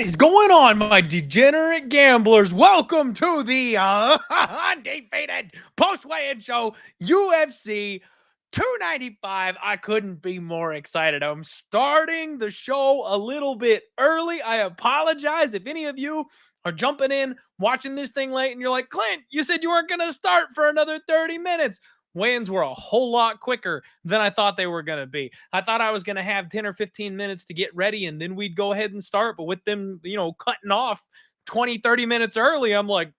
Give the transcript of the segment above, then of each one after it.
is going on, my degenerate gamblers? Welcome to the undefeated post-weigh-in show, UFC 295. I couldn't be more excited. I'm starting the show a little bit early. I apologize if any of you are jumping in, watching this thing late, and you're like, Clint, you said you weren't going to start for another 30 minutes. Weigh-ins were a whole lot quicker than I thought they were going to be. I thought I was going to have 10 or 15 minutes to get ready and then we'd go ahead and start. But with them, cutting off 20, 30 minutes early, I'm like,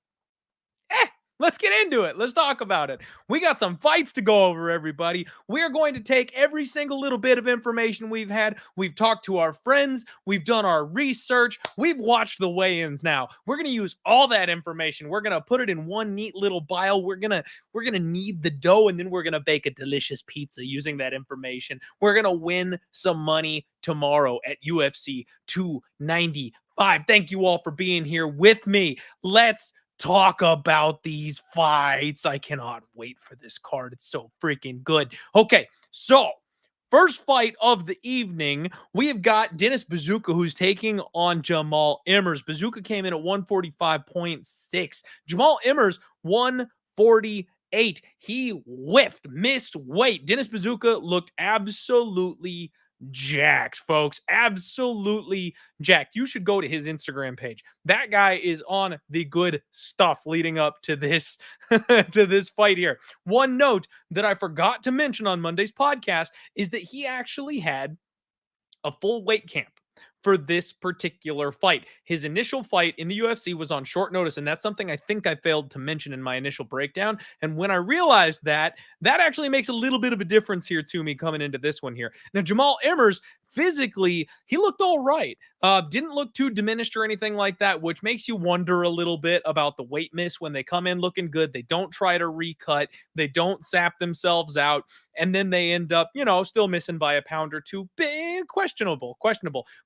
let's get into it. Let's talk about it. We got some fights to go over, everybody. We're going to take every single little bit of information we've had. We've talked to our friends. We've done our research. We've watched the weigh-ins now. We're going to use all that information. We're going to put it in one neat little vial. We're going to knead the dough, and then we're going to bake a delicious pizza using that information. We're going to win some money tomorrow at UFC 295. Thank you all for being here with me. Let's talk about these fights. I cannot wait for this card. It's so freaking good. Okay, so first fight of the evening, we have got Dennis Bazooka, who's taking on Jamal Emmers. Bazooka came in at 145.6. Jamal Emmers, 148. He missed weight. Dennis Bazooka looked absolutely jacked, folks. Absolutely jacked. You should go to his Instagram page. That guy is on the good stuff leading up to this to this fight here. One note that I forgot to mention on Monday's podcast is that he actually had a full weight camp for this particular fight. His initial fight in the UFC was on short notice, and that's something I think I failed to mention in my initial breakdown. And when I realized that actually makes a little bit of a difference here to me coming into this one here. Now, Jamal Emmers, physically, he looked all right. Didn't look too diminished or anything like that, which makes you wonder a little bit about the weight miss when they come in looking good. They don't try to recut. They don't sap themselves out. And then they end up, still missing by a pound or two. Big questionable.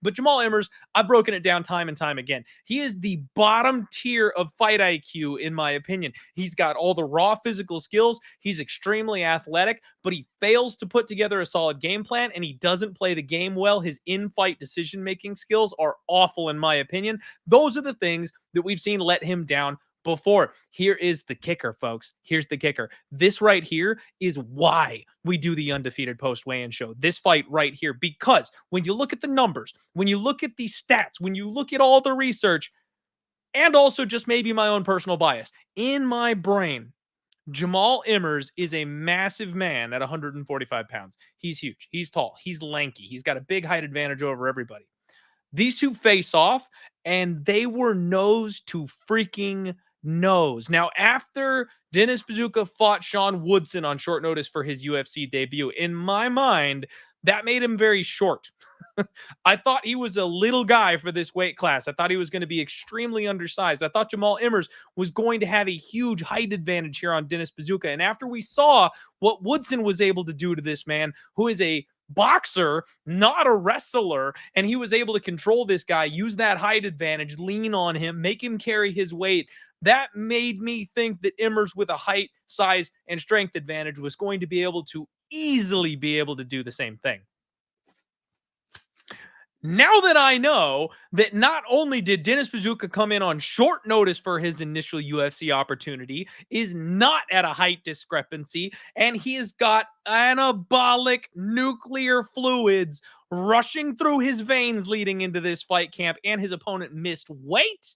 But Jamal Emmers, I've broken it down time and time again. He is the bottom tier of fight IQ, in my opinion. He's got all the raw physical skills. He's extremely athletic, but he fails to put together a solid game plan, and he doesn't play the game well. His in-fight decision-making skills are awful, in my opinion. Those are the things that we've seen let him down before. Here is the kicker, folks. Here's the kicker. This right here is why we do the undefeated post weigh-in show. This fight right here, because when you look at the numbers, when you look at the stats, when you look at all the research, and also just maybe my own personal bias, in my brain, Jamal Emmers is a massive man at 145 pounds. He's huge. He's tall. He's lanky. He's got a big height advantage over everybody. These two face off, and they were nose to freaking nose. Now, after Dennis Bazooka fought Sean Woodson on short notice for his UFC debut, in my mind, that made him very short. I thought he was a little guy for this weight class. I thought he was going to be extremely undersized. I thought Jamal Emmers was going to have a huge height advantage here on Dennis Bazooka. And after we saw what Woodson was able to do to this man, who is a boxer, not a wrestler, and he was able to control this guy, use that height advantage, lean on him, make him carry his weight. That made me think that Emmers, with a height, size, and strength advantage, was going to be able to easily be able to do the same thing. Now that I know that not only did Dennis Bazooka come in on short notice for his initial UFC opportunity, is not at a height discrepancy, and he has got anabolic nuclear fluids rushing through his veins leading into this fight camp, and his opponent missed weight,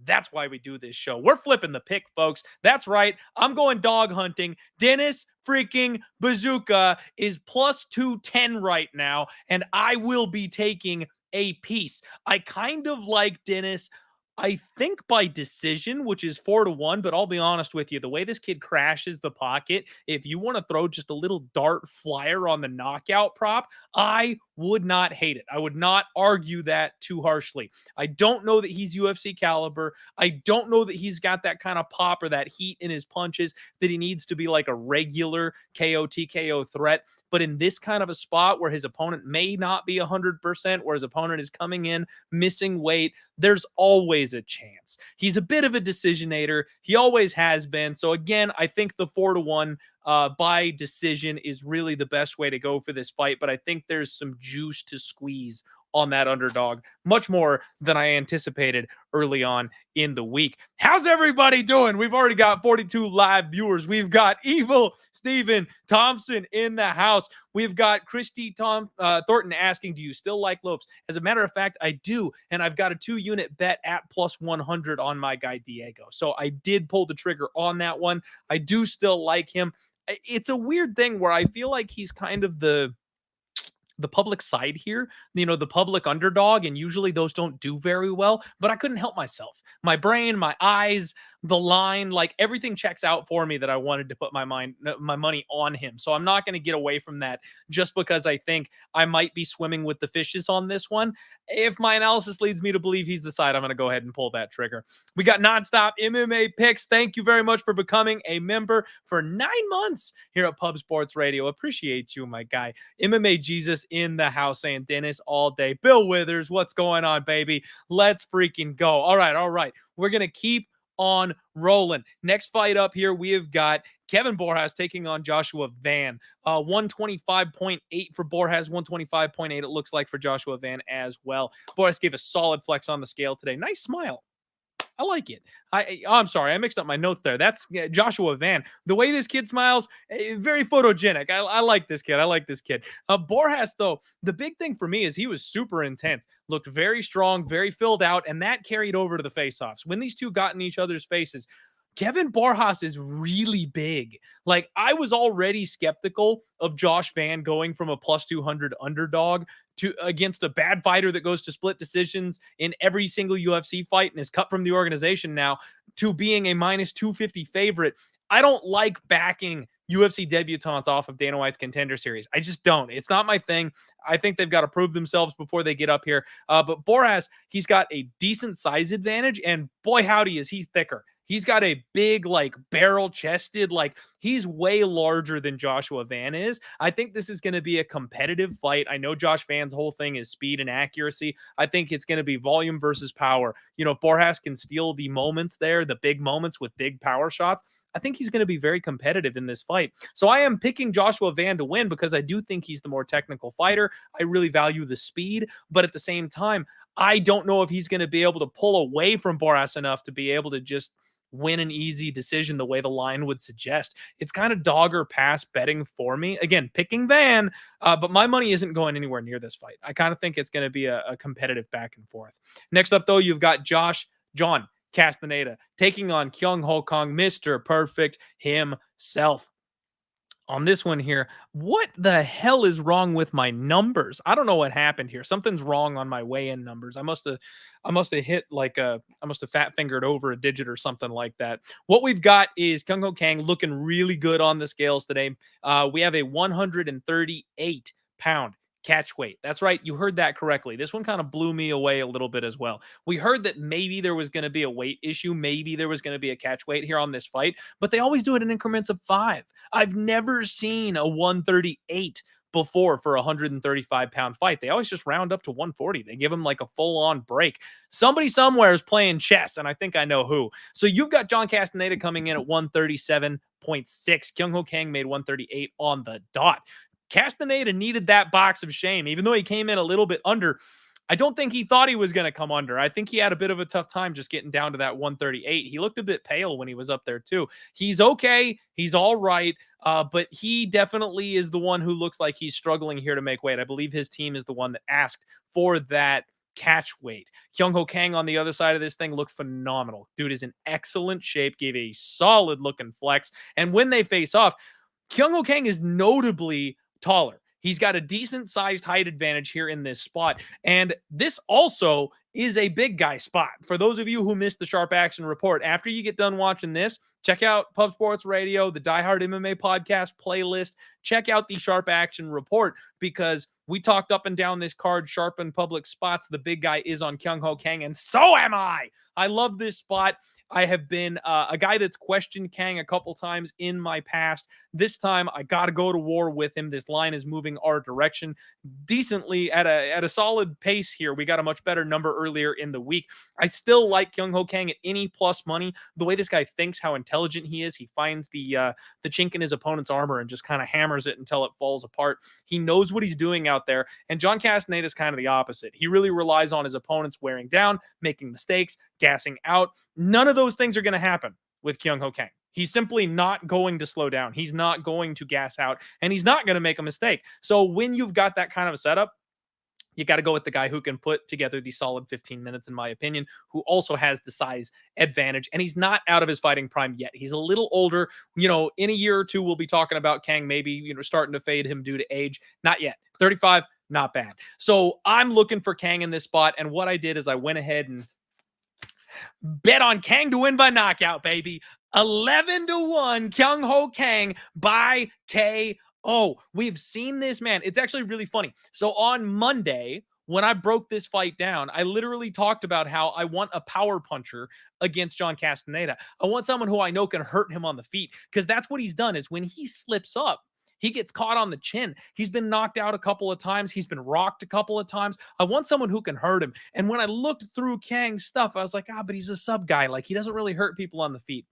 that's why we do this show. We're flipping the pick, folks. That's right. I'm going dog hunting. Dennis freaking Bazooka is plus 210 right now, and I will be taking a piece. I kind of like Dennis, I think, by decision, which is 4-1, but I'll be honest with you, the way this kid crashes the pocket, if you want to throw just a little dart flyer on the knockout prop, I would not hate it. I would not argue that too harshly. I don't know that he's UFC caliber. I don't know that he's got that kind of pop or that heat in his punches that he needs to be like a regular KO TKO threat. But in this kind of a spot where his opponent may not be 100%, where his opponent is coming in missing weight, there's always a chance. He's a bit of a decisionator. He always has been. So again, I think the 4-1 by decision is really the best way to go for this fight. But I think there's some juice to squeeze on that underdog, much more than I anticipated early on in the week. How's everybody doing? We've already got 42 live viewers. We've got Evil Steven Thompson in the house. We've got Christy Thornton asking, do you still like Lopes? As a matter of fact, I do. And I've got a 2-unit bet at plus 100 on my guy Diego. So I did pull the trigger on that one. I do still like him. It's a weird thing where I feel like he's kind of the public side here, the public underdog, and usually those don't do very well, but I couldn't help myself. My brain, my eyes, the line, like everything checks out for me that I wanted to put my money on him. So I'm not going to get away from that just because I think I might be swimming with the fishes on this one. If my analysis leads me to believe he's the side, I'm going to go ahead and pull that trigger. We got nonstop MMA picks. Thank you very much for becoming a member for 9 months here at Pub Sports Radio. Appreciate you, my guy. MMA Jesus in the house saying Dennis all day. Bill Withers, what's going on, baby? Let's freaking go. All right. We're going to keep on rolling. Next fight up here, we have got Kevin Borjas taking on Joshua Van. 125.8 for Borjas, 125.8 it looks like for Joshua Van as well. Borjas gave a solid flex on the scale today. Nice smile. I like it. I'm sorry, I mixed up my notes there. That's Joshua Van. The way this kid smiles, very photogenic. I like this kid. Borjas, though, the big thing for me is he was super intense, looked very strong, very filled out, and that carried over to the face-offs. When these two got in each other's faces, Kevin Borjas is really big. Like, I was already skeptical of Josh Van going from a plus 200 underdog to against a bad fighter that goes to split decisions in every single UFC fight and is cut from the organization now to being a minus 250 favorite. I don't like backing UFC debutantes off of Dana White's Contender Series. I just don't. It's not my thing. I think they've got to prove themselves before they get up here. But Borjas, he's got a decent size advantage, and boy, howdy, is he thicker. He's got a big, like, barrel-chested, like, he's way larger than Joshua Van is. I think this is going to be a competitive fight. I know Josh Van's whole thing is speed and accuracy. I think it's going to be volume versus power. If Borjas can steal the moments there, the big moments with big power shots, I think he's going to be very competitive in this fight. So I am picking Joshua Van to win because I do think he's the more technical fighter. I really value the speed, but at the same time, I don't know if he's going to be able to pull away from Borjas enough to be able to just win an easy decision the way the line would suggest. It's kind of dog or pass betting for me. Again, picking Van, but my money isn't going anywhere near this fight. I kind of think it's going to be a competitive back and forth. Next up, though, you've got John Castaneda taking on Kyung Ho Kong, Mr. Perfect himself. On this one here, what the hell is wrong with my numbers? I don't know what happened here. Something's wrong on my weigh-in numbers. I must have hit I must have fat fingered over a digit or something like that. What we've got is Kyung Ho Kang looking really good on the scales today. We have a 138-pound catch weight. That's right. You heard that correctly. This one kind of blew me away a little bit as well. We heard that maybe there was going to be a weight issue. Maybe there was going to be a catch weight here on this fight, but they always do it in increments of 5. I've never seen a 138 before for a 135-pound fight. They always just round up to 140. They give them like a full-on break. Somebody somewhere is playing chess, and I think I know who. So you've got John Castaneda coming in at 137.6. Kyung Ho Kang made 138 on the dot. Castaneda needed that box of shame, even though he came in a little bit under. I don't think he thought he was going to come under. I think he had a bit of a tough time just getting down to that 138. He looked a bit pale when he was up there too. He's okay. He's all right. But he definitely is the one who looks like he's struggling here to make weight. I believe his team is the one that asked for that catch weight. Kyung Ho Kang on the other side of this thing looked phenomenal. Dude is in excellent shape, gave a solid looking flex. And when they face off, Kyung Ho Kang is notably taller. He's got a decent sized height advantage here in this spot. And this also is a big guy spot. For those of you who missed the Sharp Action Report, after you get done watching this, check out Pub Sports Radio, the Die Hard MMA podcast playlist. Check out the Sharp Action Report because we talked up and down this card, sharp and public spots. The big guy is on Kyung Ho Kang, and so am I. I love this spot. I have been a guy that's questioned Kang a couple times in my past. This time, I got to go to war with him. This line is moving our direction decently at a solid pace here. We got a much better number earlier in the week. I still like Kyung Ho Kang at any plus money. The way this guy thinks, how intelligent he is, he finds the chink in his opponent's armor and just kind of hammers it until it falls apart. He knows what he's doing out there. And John Castaneda is kind of the opposite. He really relies on his opponents wearing down, making mistakes, gassing out. None of those things are going to happen with Kyung Ho Kang. He's simply not going to slow down. He's not going to gas out, and he's not going to make a mistake. So when you've got that kind of a setup, you got to go with the guy who can put together the solid 15 minutes, in my opinion, who also has the size advantage. And he's not out of his fighting prime yet. He's a little older. In a year or two, we'll be talking about Kang maybe, starting to fade him due to age. Not yet. 35, not bad. So I'm looking for Kang in this spot. And what I did is I went ahead and bet on Kang to win by knockout, baby. 11-1 Kyung Ho Kang by KO. We've seen this, man. It's actually really funny. So on Monday, when I broke this fight down, I literally talked about how I want a power puncher against John Castaneda. I want someone who I know can hurt him on the feet, because that's what he's done is when he slips up, he gets caught on the chin. He's been knocked out a couple of times. He's been rocked a couple of times. I want someone who can hurt him. And when I looked through Kang's stuff, I was like, but he's a sub guy. Like, he doesn't really hurt people on the feet.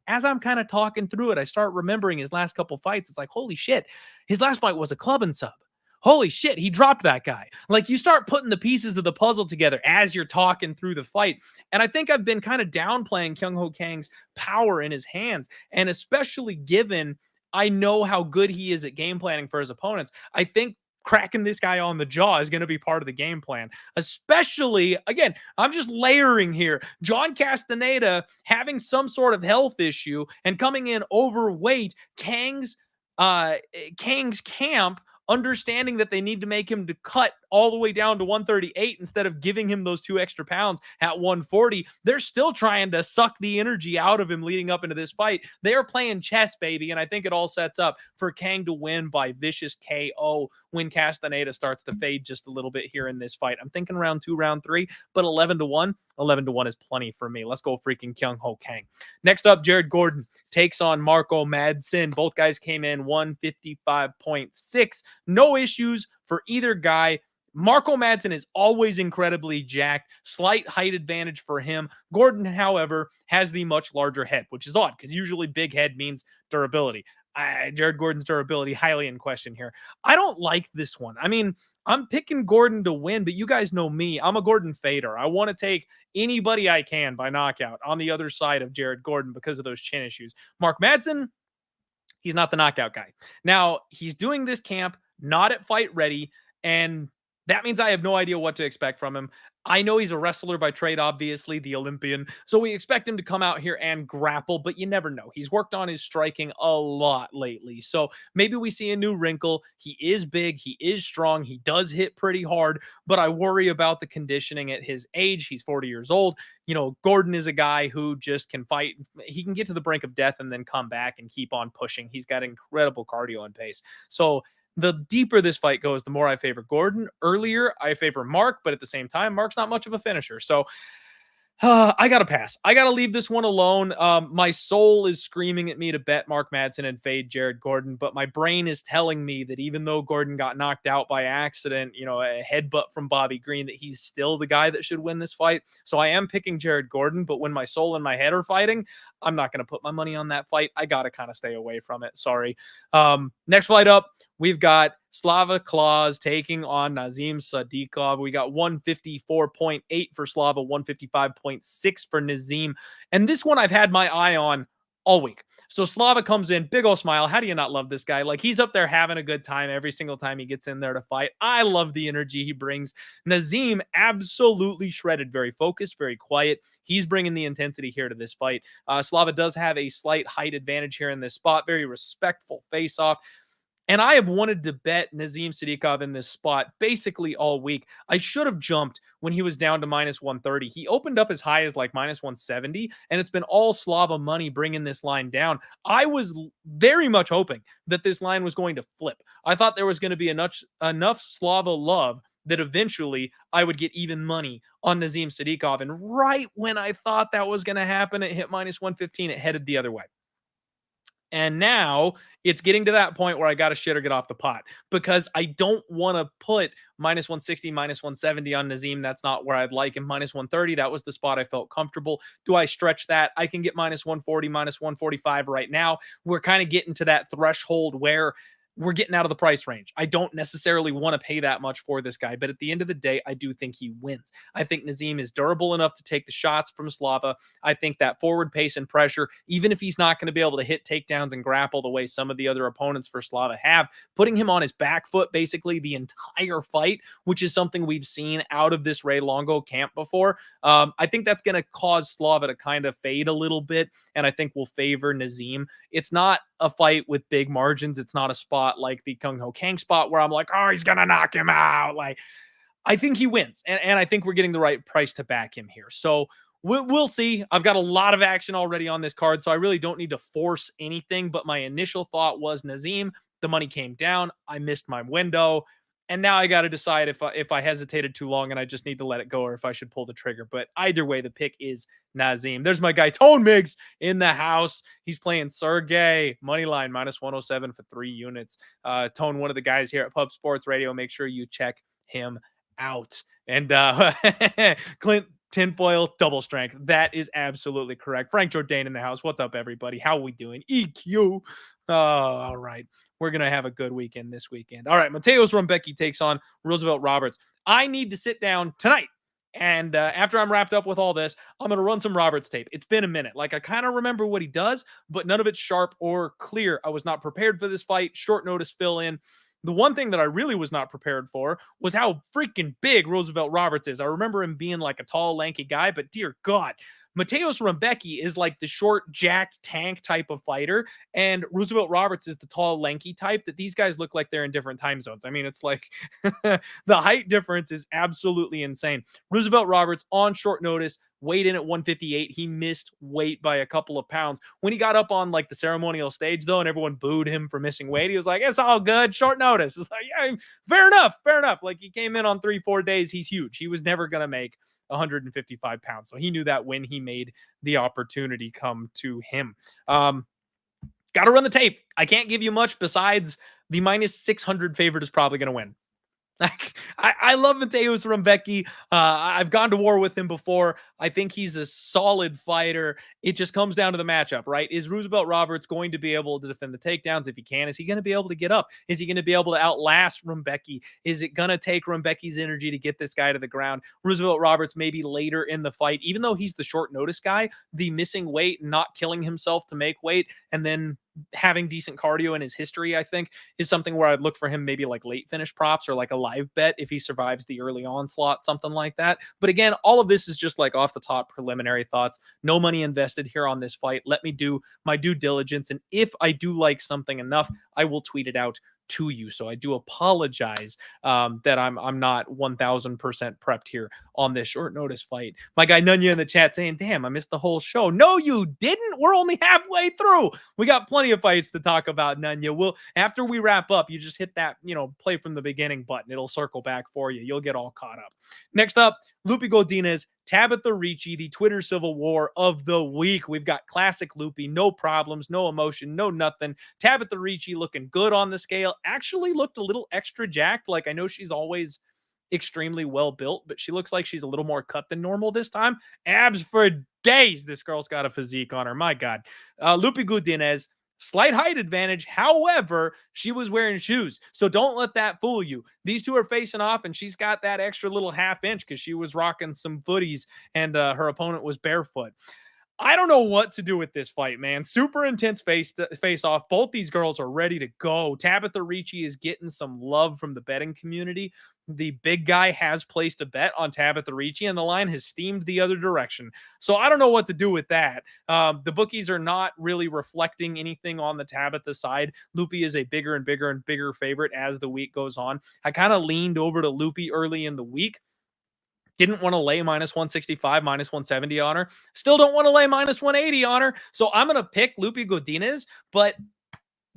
As I'm kind of talking through it, I start remembering his last couple fights. It's like, holy shit, his last fight was a club and sub. Holy shit, he dropped that guy. Like, you start putting the pieces of the puzzle together as you're talking through the fight. And I think I've been kind of downplaying Kyung Ho Kang's power in his hands. And especially given I know how good he is at game planning for his opponents, I think cracking this guy on the jaw is going to be part of the game plan. Especially, again, I'm just layering here. John Castaneda having some sort of health issue and coming in overweight, Kang's camp understanding that they need to make him to cut all the way down to 138 instead of giving him those 2 extra pounds at 140. They're still trying to suck the energy out of him leading up into this fight. They are playing chess, baby, and I think it all sets up for Kang to win by vicious KO when Castaneda starts to fade just a little bit here in this fight. I'm thinking round 2, round 3, but 11-1 is plenty for me. Let's go freaking Kyung Ho Kang. Next up, Jared Gordon takes on Marco Madsen. Both guys came in 155.6. No issues for either guy. Marco Madsen is always incredibly jacked. Slight height advantage for him. Gordon, however, has the much larger head, which is odd because usually big head means durability. Jared Gordon's durability highly in question here. I don't like this one. I mean, I'm picking Gordon to win, but you guys know me. I'm a Gordon fader. I want to take anybody I can by knockout on the other side of Jared Gordon because of those chin issues. Mark Madsen, he's not the knockout guy. Now, he's doing this camp not at fight ready, and that means I have no idea what to expect from him. I know he's a wrestler by trade, obviously, the Olympian. So we expect him to come out here and grapple, but you never know. He's worked on his striking a lot lately. So maybe we see a new wrinkle. He is big. He is strong. He does hit pretty hard, but I worry about the conditioning at his age. He's 40 years old. Gordon is a guy who just can fight. He can get to the brink of death and then come back and keep on pushing. He's got incredible cardio and pace. So the deeper this fight goes, the more I favor Gordon. Earlier, I favor Mark, but at the same time, Mark's not much of a finisher. So I got to pass. I got to leave this one alone. My soul is screaming at me to bet Mark Madsen and fade Jared Gordon, but my brain is telling me that even though Gordon got knocked out by accident, a headbutt from Bobby Green, that he's still the guy that should win this fight. So I am picking Jared Gordon, but when my soul and my head are fighting, I'm not going to put my money on that fight. I got to kind of stay away from it. Sorry. Next fight up, we've got Slava Claus taking on Nazim Sadikov. We got 154.8 for Slava, 155.6 for Nazim. And this one I've had my eye on all week. So Slava comes in, big old smile. How do you not love this guy? Like, he's up there having a good time every single time he gets in there to fight. I love the energy he brings. Nazim, absolutely shredded, very focused, very quiet. He's bringing the intensity here to this fight. Slava does have a slight height advantage here in this spot. Very respectful face-off. And I have wanted to bet Nazim Sadikov in this spot basically all week. I should have jumped when he was down to minus 130. He opened up as high as like minus 170, and it's been all Slava money bringing this line down. I was very much hoping that this line was going to flip. I thought there was going to be enough Slava love that eventually I would get even money on Nazim Sadikov. And right when I thought that was going to happen, it hit minus 115, it headed the other way. And now it's getting to that point where I got to shit or get off the pot because I don't want to put minus 160, minus 170 on Nazim. That's not where I'd like him. Minus 130, that was the spot I felt comfortable. Do I stretch that? I can get minus 140, minus 145 right now. We're kind of getting to that threshold where we're getting out of the price range. I don't necessarily want to pay that much for this guy, but at the end of the day, I do think he wins. I think Nazim is durable enough to take the shots from Slava. I think that forward pace and pressure, even if he's not going to be able to hit takedowns and grapple the way some of the other opponents for Slava have, putting him on his back foot basically the entire fight, which is something we've seen out of this Ray Longo camp before. I think that's going to cause Slava to kind of fade a little bit, and I think will favor Nazim. It's not a fight with big margins. It's not a spot like the Kung Ho Kang spot where I'm like, oh, he's going to knock him out. Like, I think he wins. And I think we're getting the right price to back him here. So we'll see. I've got a lot of action already on this card, so I really don't need to force anything. But my initial thought was Nazim. The money came down. I missed my window. And now I got to decide if I hesitated too long and I just need to let it go or if I should pull the trigger. But either way, the pick is Nazim. There's my guy, Tone Miggs, in the house. He's playing Sergey. Moneyline, minus 107 for 3 units. Tone, one of the guys here at Pub Sports Radio. Make sure you check him out. And Clint Tinfoil, double strength. That is absolutely correct. Frank Jourdain in the house. What's up, everybody? How are we doing? EQ. Oh, all right. We're going to have a good weekend this weekend. All right. Mateusz Rumbecki takes on Roosevelt Roberts. I need to sit down tonight. And after I'm wrapped up with all this, I'm going to run some Roberts tape. It's been a minute. Like, I kind of remember what he does, but none of it's sharp or clear. I was not prepared for this fight. Short notice fill in. The one thing that I really was not prepared for was how freaking big Roosevelt Roberts is. I remember him being like a tall, lanky guy, but dear God, Mateusz Rumbecki is like the short, jacked tank type of fighter, and Roosevelt Roberts is the tall, lanky type that these guys look like they're in different time zones. I mean, it's like the height difference is absolutely insane. Roosevelt Roberts on short notice, weighed in at 158. He missed weight by a couple of pounds. When he got up on like the ceremonial stage, though, and everyone booed him for missing weight, he was like, it's all good. Short notice. It's like, yeah, fair enough. Fair enough. Like, he came in on 3-4 days. He's huge. He was never going to make 155 pounds. So he knew that when he made the opportunity come to him. Got to run the tape. I can't give you much besides the minus 600 favorite is probably going to win. I love Mateusz Rumbecki. I've gone to war with him before. I think he's a solid fighter. It just comes down to the matchup, right? Is Roosevelt Roberts going to be able to defend the takedowns if he can? Is he going to be able to get up? Is he going to be able to outlast Rumbecki? Is it going to take Rumbecki's energy to get this guy to the ground? Roosevelt Roberts maybe later in the fight, even though he's the short notice guy, the missing weight, not killing himself to make weight, and then having decent cardio in his history, I think, is something where I'd look for him maybe like late finish props or like a live bet if he survives the early onslaught, something like that. But again, all of this is just like off the top preliminary thoughts. No money invested here on this fight. Let me do my due diligence. And if I do like something enough, I will tweet it out to you. So I do apologize that I'm not 1000% prepped here on this short notice fight. My guy Nunya in the chat saying, damn, I missed the whole show. No, you didn't. We're only halfway through. We got plenty of fights to talk about, Nunya. We'll, after we wrap up, you just hit that, play from the beginning button. It'll circle back for you. You'll get all caught up. Next up, Lupi Godinez, Tabitha Ricci, the Twitter Civil War of the week. We've got classic Lupi, no problems, no emotion, no nothing. Tabitha Ricci looking good on the scale. Actually looked a little extra jacked. Like, I know she's always extremely well built, but she looks like she's a little more cut than normal this time. Abs for days. This girl's got a physique on her. My God. Lupi Godinez, slight height advantage. However, she was wearing shoes. So don't let that fool you. These two are facing off, and she's got that extra little half inch because she was rocking some footies, and her opponent was barefoot. I don't know what to do with this fight, man. Super intense face off. Both these girls are ready to go. Tabitha Ricci is getting some love from the betting community. The big guy has placed a bet on Tabitha Ricci, and the line has steamed the other direction. So I don't know what to do with that. The bookies are not really reflecting anything on the Tabitha side. Lupi is a bigger and bigger and bigger favorite as the week goes on. I kind of leaned over to Lupi early in the week. Didn't want to lay minus 165, minus 170 on her. Still don't want to lay minus 180 on her. So I'm going to pick Lupi Godinez. But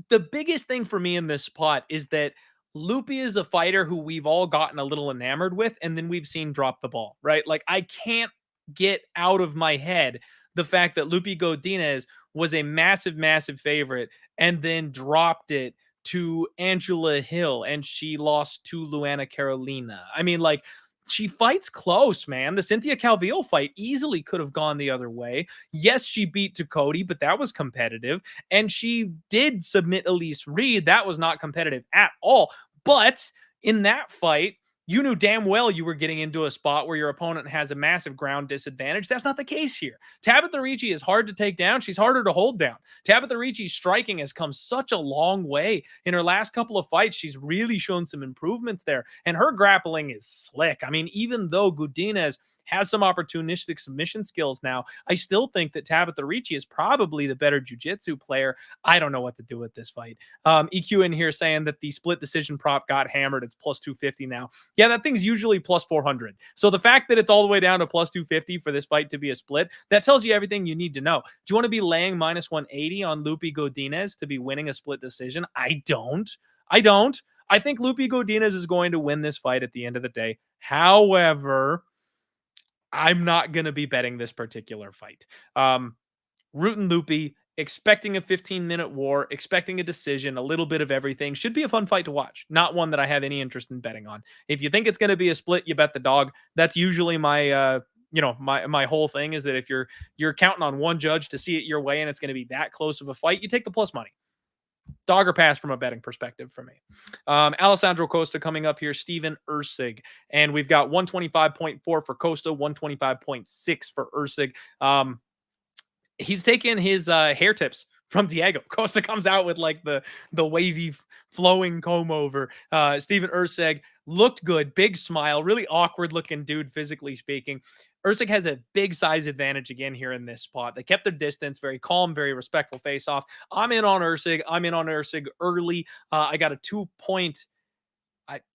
the biggest thing for me in this spot is that Loopy is a fighter who we've all gotten a little enamored with, and then we've seen drop the ball, right? Like, I can't get out of my head the fact that Loopy Godinez was a massive, massive favorite and then dropped it to Angela Hill and she lost to Luana Carolina. I mean, like, she fights close, man. The Cynthia Calvillo fight easily could have gone the other way. Yes, she beat Cody, but that was competitive. And she did submit Elise Reed. That was not competitive at all. But in that fight, you knew damn well you were getting into a spot where your opponent has a massive ground disadvantage. That's not the case here. Tabitha Ricci is hard to take down. She's harder to hold down. Tabitha Ricci's striking has come such a long way. In her last couple of fights, she's really shown some improvements there. And her grappling is slick. I mean, even though Godinez has some opportunistic submission skills now, I still think that Tabitha Ricci is probably the better jiu-jitsu player. I don't know what to do with this fight. EQ in here saying that the split decision prop got hammered. It's plus 250 now. Yeah, that thing's usually plus 400. So the fact that it's all the way down to plus 250 for this fight to be a split, that tells you everything you need to know. Do you want to be laying minus 180 on Loopy Godinez to be winning a split decision? I don't. I think Loopy Godinez is going to win this fight at the end of the day. However, I'm not going to be betting this particular fight. Root and Loopy, expecting a 15-minute war, expecting a decision, a little bit of everything. Should be a fun fight to watch. Not one that I have any interest in betting on. If you think it's going to be a split, you bet the dog. That's usually my my whole thing is that if you're counting on one judge to see it your way and it's going to be that close of a fight, you take the plus money. Dog or pass from a betting perspective for me. Alessandro Costa coming up here, Steven Erceg. And we've got 125.4 for Costa, 125.6 for Erceg. He's taken his hair tips from Diego. Costa comes out with like the wavy flowing comb over. Steven Erceg looked good, big smile, really awkward looking dude, physically speaking. Erceg has a big size advantage again here in this spot. They kept their distance, very calm, very respectful face-off. I'm in on Erceg. I'm in on Erceg early. I got a 2-point.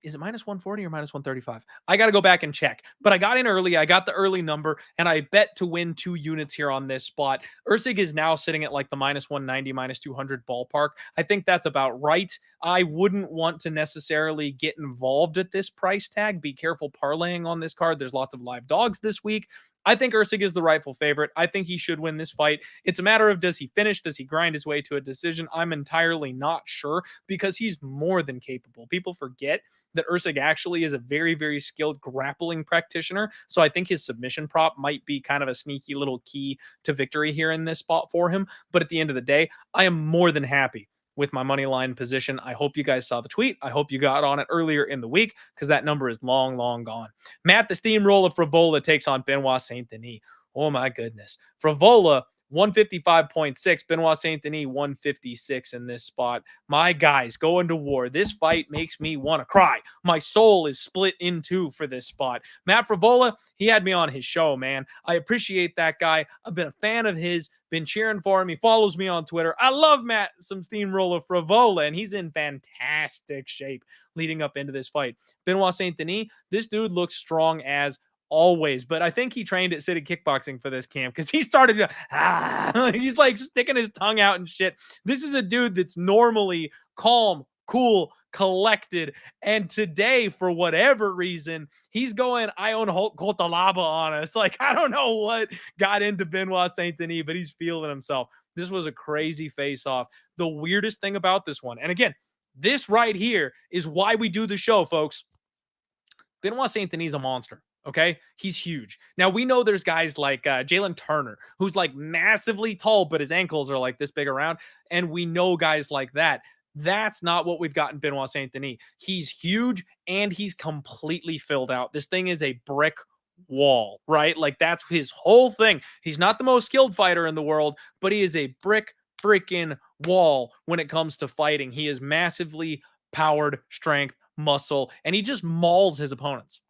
Is it minus 140 or minus 135? I got to go back and check. But I got in early. I got the early number, and I bet to win 2 units here on this spot. Erceg is now sitting at like the minus 190, minus 200 ballpark. I think that's about right. I wouldn't want to necessarily get involved at this price tag. Be careful parlaying on this card. There's lots of live dogs this week. I think Erceg is the rightful favorite. I think he should win this fight. It's a matter of, does he finish? Does he grind his way to a decision? I'm entirely not sure because he's more than capable. People forget that Erceg actually is a very, very skilled grappling practitioner. So I think his submission prop might be kind of a sneaky little key to victory here in this spot for him. But at the end of the day, I am more than happy with my money line position. I hope you guys saw the tweet. I hope you got on it earlier in the week because that number is long, long gone. Matt, the steamroller Frivola takes on Benoit Saint Denis. Oh my goodness. Frivola, 155.6. Benoit Saint Denis, 156 in this spot. My guys going to war. This fight makes me want to cry. My soul is split in two for this spot. Matt Frivola, he had me on his show, man. I appreciate that guy. I've been a fan of his. Been cheering for him. He follows me on Twitter. I love Matt, some steamroller Frivola, and he's in fantastic shape leading up into this fight. Benoit Saint Denis, this dude looks strong as always, but I think he trained at City Kickboxing for this camp because he started to, he's like sticking his tongue out and shit. This is a dude that's normally calm, cool, collected, and today, for whatever reason, he's going Ion Kotalaba on us. Like, I don't know what got into Benoit Saint Denis, but he's feeling himself. This was a crazy face-off. The weirdest thing about this one, and again, this right here is why we do the show, folks. Benoit Saint Denis is a monster. Okay, he's huge. Now we know there's guys like Jalen Turner, who's like massively tall, but his ankles are like this big around. And we know guys like that. That's not what we've got in Benoit Saint Denis. He's huge and he's completely filled out. This thing is a brick wall, right? Like that's his whole thing. He's not the most skilled fighter in the world, but he is a brick freaking wall when it comes to fighting. He is massively powered, strength, muscle, and he just mauls his opponents.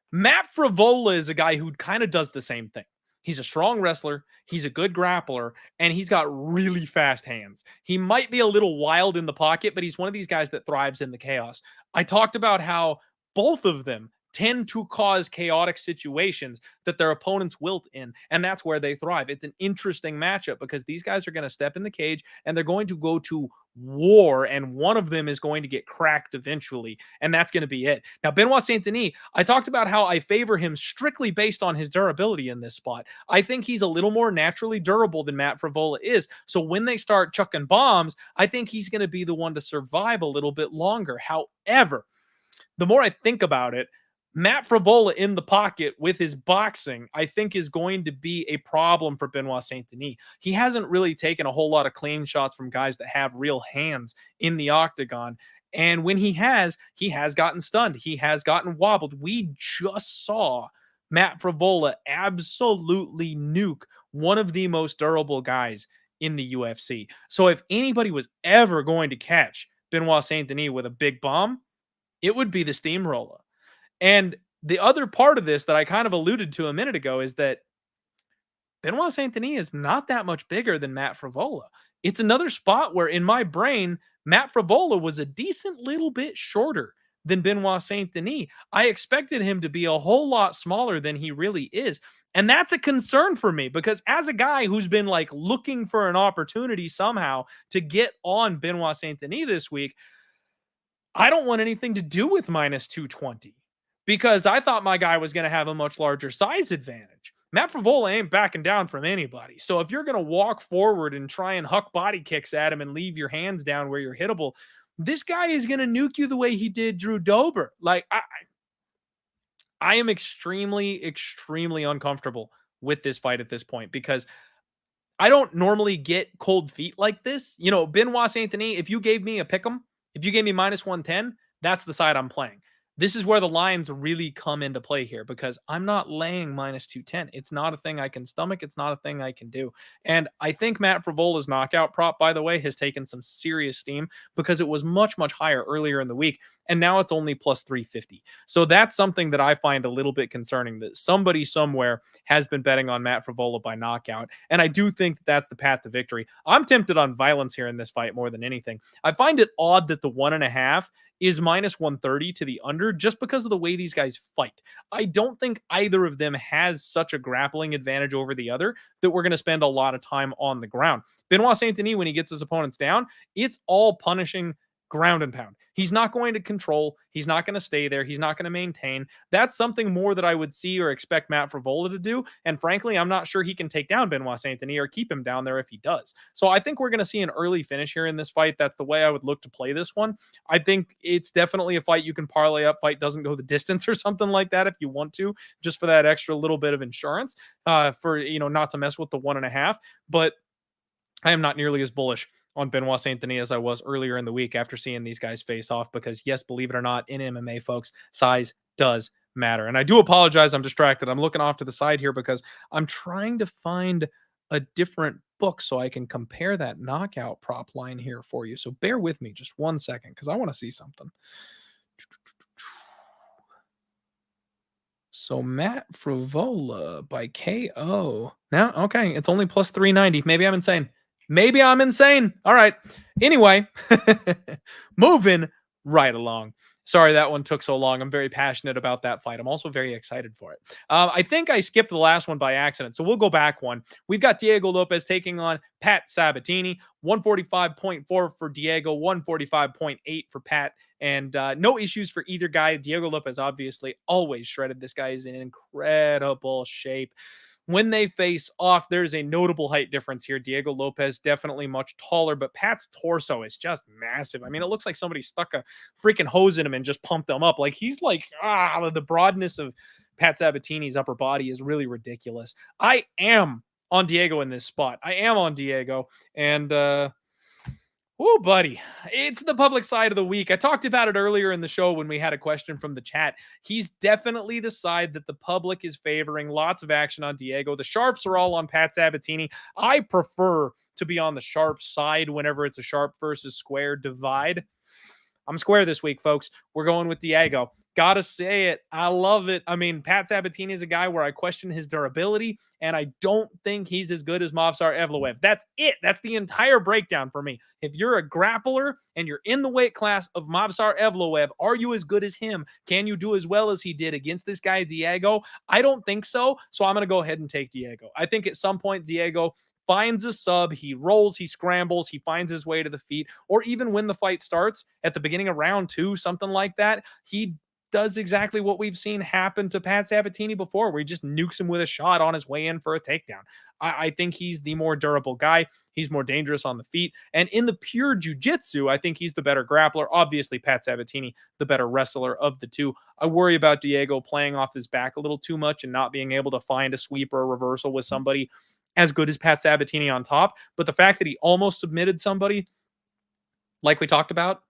Matt Frivola is a guy who kind of does the same thing. He's a strong wrestler, he's a good grappler, and he's got really fast hands. He might be a little wild in the pocket, but he's one of these guys that thrives in the chaos. I talked about how both of them tend to cause chaotic situations that their opponents wilt in, and that's where they thrive. It's an interesting matchup because these guys are going to step in the cage and they're going to go to war, and one of them is going to get cracked eventually, and that's going to be it. Now, Benoit Saint-Denis, I talked about how I favor him strictly based on his durability in this spot. I think he's a little more naturally durable than Matt Frevola is, so when they start chucking bombs, I think he's going to be the one to survive a little bit longer. However, the more I think about it, Matt Frevola in the pocket with his boxing, I think, is going to be a problem for Benoit Saint-Denis. He hasn't really taken a whole lot of clean shots from guys that have real hands in the octagon. And when he has gotten stunned. He has gotten wobbled. We just saw Matt Frevola absolutely nuke one of the most durable guys in the UFC. So if anybody was ever going to catch Benoit Saint-Denis with a big bomb, it would be the steamroller. And the other part of this that I kind of alluded to a minute ago is that Benoit Saint-Denis is not that much bigger than Matt Frevola. It's another spot where in my brain, Matt Frevola was a decent little bit shorter than Benoit Saint-Denis. I expected him to be a whole lot smaller than he really is. And that's a concern for me because as a guy who's been like looking for an opportunity somehow to get on Benoit Saint-Denis this week, I don't want anything to do with minus 220 because I thought my guy was going to have a much larger size advantage. Matt Frevola ain't backing down from anybody. So if you're going to walk forward and try and huck body kicks at him and leave your hands down where you're hittable, this guy is going to nuke you the way he did Drew Dober. Like, I am extremely, extremely uncomfortable with this fight at this point because I don't normally get cold feet like this. You know, Benoit Saint-Denis, if you gave me a pick'em, if you gave me minus 110, that's the side I'm playing. This is where the lines really come into play here because I'm not laying minus 210. It's not a thing I can stomach. It's not a thing I can do. And I think Matt Frevola's knockout prop, by the way, has taken some serious steam because it was much, much higher earlier in the week. And now it's only plus 350. So that's something that I find a little bit concerning that somebody somewhere has been betting on Matt Frevola by knockout. And I do think that that's the path to victory. I'm tempted on violence here in this fight more than anything. I find it odd that the 1.5 is minus 130 to the under just because of the way these guys fight. I don't think either of them has such a grappling advantage over the other that we're going to spend a lot of time on the ground. Benoit Saint-Denis, when he gets his opponents down, it's all punishing ground and pound. He's not going to control. He's not going to stay there. He's not going to maintain. That's something more that I would see or expect Matt Frevola to do. And frankly, I'm not sure he can take down Benoit Saint-Denis or keep him down there if he does. So I think we're going to see an early finish here in this fight. That's the way I would look to play this one. I think it's definitely a fight you can parlay up. Fight doesn't go the distance or something like that if you want to, just for that extra little bit of insurance for, you know, not to mess with the 1.5. But I am not nearly as bullish on Benoit Saint-Denis as I was earlier in the week after seeing these guys face off because, yes, believe it or not, in MMA, folks, size does matter. And I do apologize. I'm distracted. I'm looking off to the side here because I'm trying to find a different book so I can compare that knockout prop line here for you. So bear with me just 1 second because I want to see something. So Matt Frevola by KO. Now, okay, it's only plus 390. Maybe I'm insane. Maybe I'm insane. All right. Anyway, moving right along. Sorry that one took so long. I'm very passionate about that fight. I'm also very excited for it. I think I skipped the last one by accident, so we'll go back one. We've got Diego Lopez taking on Pat Sabatini. 145.4 for Diego, 145.8 for Pat. And no issues for either guy. Diego Lopez obviously always shredded. This guy is in incredible shape. When they face off, there's a notable height difference here. Diego Lopez definitely much taller, but Pat's torso is just massive. I mean, it looks like somebody stuck a freaking hose in him and just pumped him up. Like he's like, the broadness of Pat Sabatini's upper body is really ridiculous. I am on Diego in this spot. I am on Diego. And oh, buddy, it's the public side of the week. I talked about it earlier in the show when we had a question from the chat. He's definitely the side that the public is favoring. Lots of action on Diego. The sharps are all on Pat Sabatini. I prefer to be on the sharp side whenever it's a sharp versus square divide. I'm square this week, folks. We're going with Diego. Gotta say it. I love it. I mean, Pat Sabatini is a guy where I question his durability, and I don't think he's as good as Movsar Evloev. That's it. That's the entire breakdown for me. If you're a grappler and you're in the weight class of Movsar Evloev, are you as good as him? Can you do as well as he did against this guy, Diego? I don't think so. So I'm going to go ahead and take Diego. I think at some point, Diego finds a sub, he rolls, he scrambles, he finds his way to the feet, or even when the fight starts at the beginning of round 2, something like that, he does exactly what we've seen happen to Pat Sabatini before, where he just nukes him with a shot on his way in for a takedown. I think he's the more durable guy. He's more dangerous on the feet. And in the pure jiu-jitsu, I think he's the better grappler. Obviously, Pat Sabatini, the better wrestler of the two. I worry about Diego playing off his back a little too much and not being able to find a sweep or a reversal with somebody as good as Pat Sabatini on top. But the fact that he almost submitted somebody, like we talked about,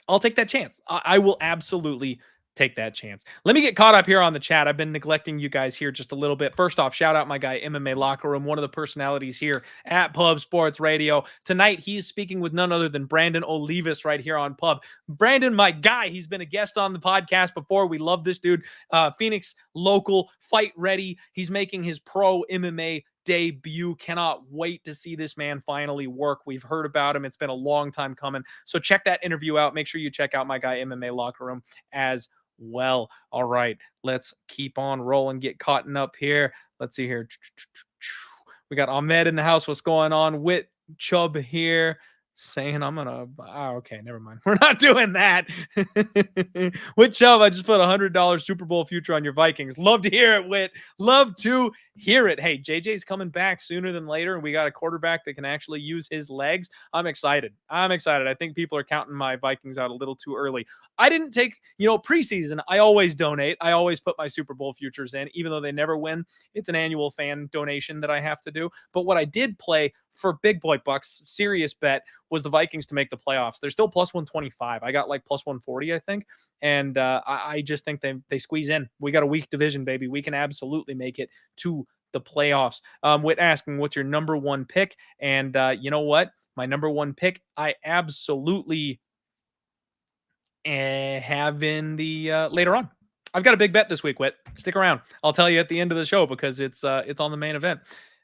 I'll take that chance. I will absolutely take that chance. Let me get caught up here on the chat. I've been neglecting you guys here just a little bit. First off, shout out my guy MMA Locker Room, one of the personalities here at Pub Sports Radio. Tonight, he's speaking with none other than Brandon Olivas right here on Pub. Brandon, my guy, he's been a guest on the podcast before. We love this dude. Phoenix local, fight ready. He's making his pro MMA debut. Cannot wait to see this man finally work. We've heard about him. It's been a long time coming. So check that interview out. Make sure you check out my guy MMA Locker Room as well. All right, let's keep on rolling, get caught up here. Let's see here. We got Ahmed in the house. What's going on? Wit Chubb here saying I'm gonna okay, never mind. We're not doing that. Wit Chubb, I just put $100 Super Bowl future on your Vikings. Love to hear it, Wit. Love to hear it. Hey, JJ's coming back sooner than later, and we got a quarterback that can actually use his legs. I'm excited. I think people are counting my Vikings out a little too early. I didn't take, preseason. I always donate. I always put my Super Bowl futures in, even though they never win. It's an annual fan donation that I have to do. But what I did play for big boy bucks, serious bet, was the Vikings to make the playoffs. They're still plus 125. I got like plus 140, I think. And I just think they squeeze in. We got a weak division, baby. We can absolutely make it to the playoffs. Whit asking, what's your number one pick? And you know what? My number one pick, I absolutely have in the later on. I've got a big bet this week, Whit. Stick around. I'll tell you at the end of the show because it's on the main event.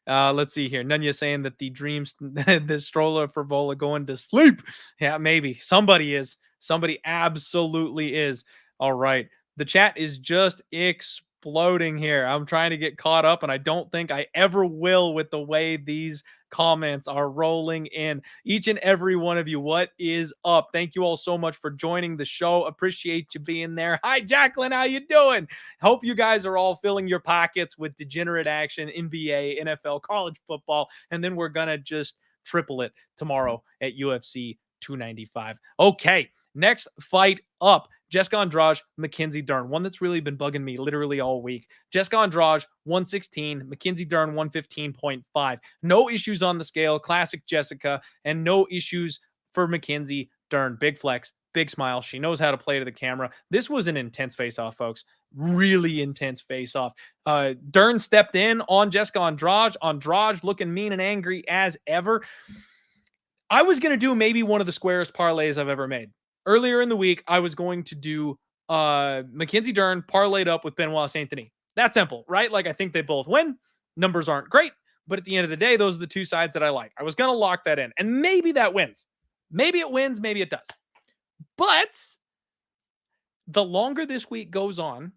Let's see here. Nunya saying that the dreams, the stroller for Vola going to sleep. Yeah, maybe. Somebody is. Somebody absolutely is. All right. The chat is just exploding here. I'm trying to get caught up, and I don't think I ever will with the way these comments are rolling in. Each and every one of you, what is up? Thank you all so much for joining the show. Appreciate you being there. Hi, Jacqueline. How you doing? Hope you guys are all filling your pockets with degenerate action, NBA, NFL, college football, and then we're going to just triple it tomorrow at UFC 295. Okay, next fight up. Jessica Andrade, Mackenzie Dern, one that's really been bugging me literally all week. Jessica Andrade, 116, Mackenzie Dern, 115.5. No issues on the scale, classic Jessica, and no issues for Mackenzie Dern. Big flex, big smile. She knows how to play to the camera. This was an intense face-off, folks. Really intense face-off. Dern stepped in on Jessica Andrade. Andrade looking mean and angry as ever. I was going to do maybe one of the squarest parlays I've ever made. Earlier in the week, I was going to do Mackenzie Dern parlayed up with Benoit Saint Denis. That's simple, right? Like, I think they both win. Numbers aren't great, but at the end of the day, those are the two sides that I like. I was going to lock that in, and maybe that wins. Maybe it wins, maybe it does. But the longer this week goes on,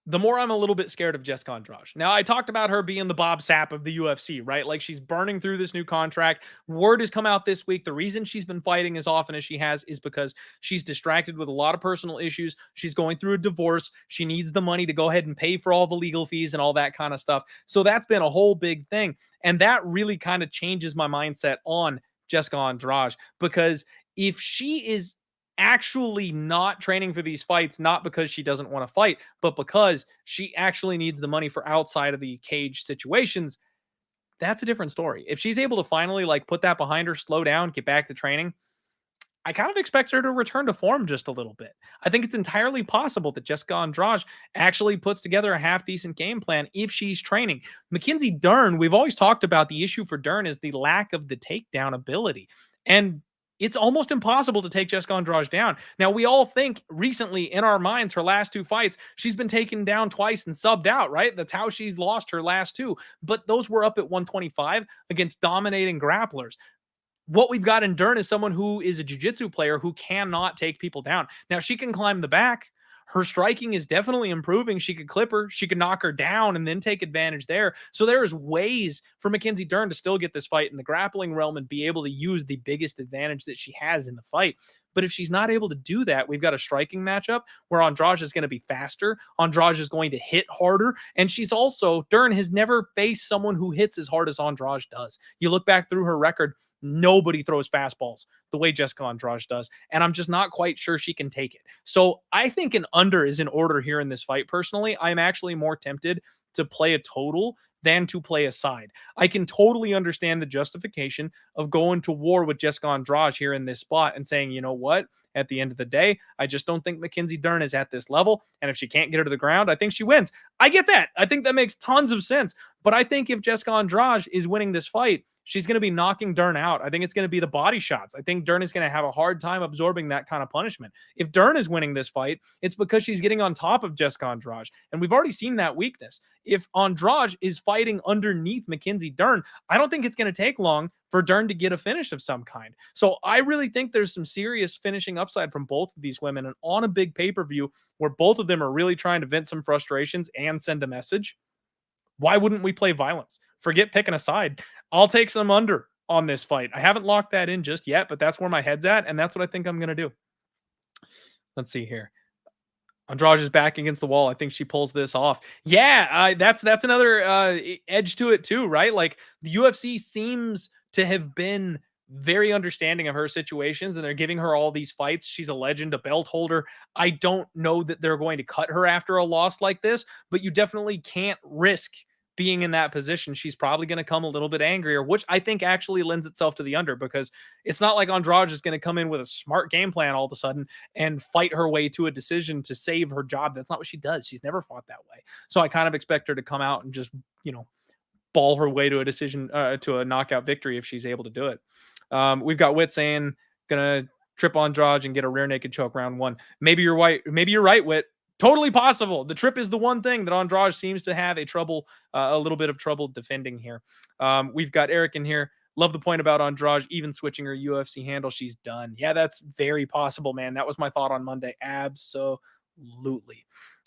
the more I'm a little bit scared of Jessica Andrade. Now, I talked about her being the Bob Sapp of the UFC, right? Like, she's burning through this new contract. Word has come out this week. The reason she's been fighting as often as she has is because she's distracted with a lot of personal issues. She's going through a divorce. She needs the money to go ahead and pay for all the legal fees and all that kind of stuff. So that's been a whole big thing. And that really kind of changes my mindset on Jessica Andrade, because if she is actually not training for these fights, not because she doesn't want to fight, but because she actually needs the money for outside of the cage situations, that's a different story. If she's able to finally like put that behind her, slow down, get back to training, I kind of expect her to return to form just a little bit. I think it's entirely possible that Jessica Andrade actually puts together a half-decent game plan if she's training. Mackenzie Dern, we've always talked about the issue for Dern is the lack of the takedown ability. And it's almost impossible to take Jessica Andrade down. Now, we all think recently in our minds, her last 2 fights, she's been taken down twice and subbed out, right? That's how she's lost her last 2. But those were up at 125 against dominating grapplers. What we've got in Dern is someone who is a jiu-jitsu player who cannot take people down. Now, she can climb the back. Her striking is definitely improving. She could clip her, she could knock her down and then take advantage there. So there's ways for Mackenzie Dern to still get this fight in the grappling realm and be able to use the biggest advantage that she has in the fight. But if she's not able to do that, we've got a striking matchup where Andrade is going to be faster. Andrade is going to hit harder. And Dern has never faced someone who hits as hard as Andrade does. You look back through her record, nobody throws fastballs the way Jessica Andrade does. And I'm just not quite sure she can take it. So I think an under is in order here in this fight. Personally, I'm actually more tempted to play a total than to play a side. I can totally understand the justification of going to war with Jessica Andrade here in this spot and saying, you know what? At the end of the day, I just don't think Mackenzie Dern is at this level. And if she can't get her to the ground, I think she wins. I get that. I think that makes tons of sense. But I think if Jessica Andrade is winning this fight, she's going to be knocking Dern out. I think it's going to be the body shots. I think Dern is going to have a hard time absorbing that kind of punishment. If Dern is winning this fight, it's because she's getting on top of Jessica Andrade. And we've already seen that weakness. If Andrade is fighting underneath Mackenzie Dern, I don't think it's going to take long for Dern to get a finish of some kind. So I really think there's some serious finishing upside from both of these women. And on a big pay-per-view where both of them are really trying to vent some frustrations and send a message, why wouldn't we play violence? Forget picking a side. I'll take some under on this fight. I haven't locked that in just yet, but that's where my head's at, and that's what I think I'm going to do. Let's see here. Andrade is back against the wall. I think she pulls this off. Yeah, that's another edge to it too, right? Like the UFC seems to have been very understanding of her situations, and they're giving her all these fights. She's a legend, a belt holder. I don't know that they're going to cut her after a loss like this, but you definitely can't risk being in that position. She's probably going to come a little bit angrier, which I think actually lends itself to the under, because it's not like Andrade is going to come in with a smart game plan all of a sudden and fight her way to a decision to save her job. That's not what she does. She's never fought that way. So I kind of expect her to come out and just, ball her way to a decision, to a knockout victory if she's able to do it. We've got Witt saying, gonna trip Andrade and get a rear naked choke round 1. Maybe you're right. Maybe you're right, Witt. Totally possible. The trip is the one thing that Andrade seems to have a little bit of trouble defending here. We've got Eric in here. Love the point about Andrade, even switching her UFC handle, she's done. Yeah, that's very possible, man. That was my thought on Monday. Absolutely.